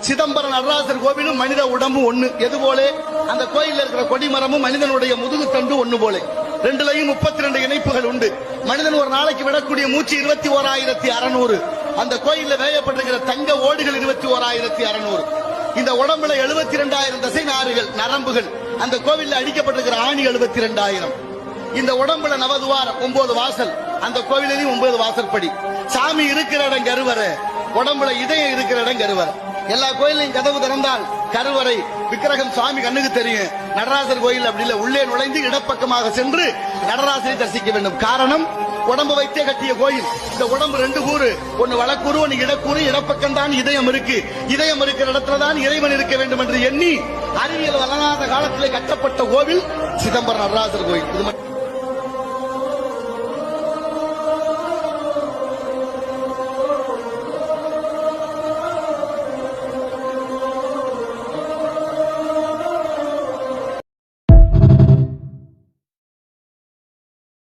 சிதம்பரம் நடராசர் கோவிலும் மனித உடம்பு ஒண்ணு. எது போல அந்த கோயிலில் இருக்கிற கொடிமரமும் மனிதனுடைய முதுகு தண்டு ஒண்ணு போல. ரெண்டுலையும் 32 இணைப்புகள் உண்டு. மனிதன் ஒரு நாளைக்கு விடக்கூடிய மூச்சு 21,600. அந்த கோயிலில் வேயப்பட்டிருக்கிற தங்க ஓடுகள் 21,600. இந்த உடம்புல 72,000 தசை நாறுகள் நரம்புகள். அந்த கோவிலில் அடிக்கப்பட்டிருக்கிற ஆணி 72,000. இந்த உடம்புல நவதுவாரம் 9 வாசல். அந்த கோவிலையும் 9 வாசற்படி. சாமி இருக்கிற இடம் கருவறை, உடம்புல இதயம் இருக்கிற இடம் கருவறை. எல்லா கோயிலையும் கதவு திறந்தால் கருவறை விக்கிரகம் சுவாமி கண்ணுக்கு தெரியும். நடராசர் கோயில் அப்படி இல்ல, உள்ளே நுழைந்து இடப்பக்கமாக சென்று நடராசரை தரிசிக்க வேண்டும். காரணம், உடம்பு வைத்தே கட்டிய கோயில். இந்த உடம்பு 2 கூறு, ஒன்னு வலக்கூறு ஒன்னு இடக்கூறு. இடப்பக்கம் தான் இதயம் இருக்கு. இதயம் இருக்கிற இடத்துல தான் இறைவன் இருக்க வேண்டும் என்று எண்ணி அறிவியல் வளராத காலத்திலே கட்டப்பட்ட கோவில் சிதம்பரம் நடராசர் கோயில். இது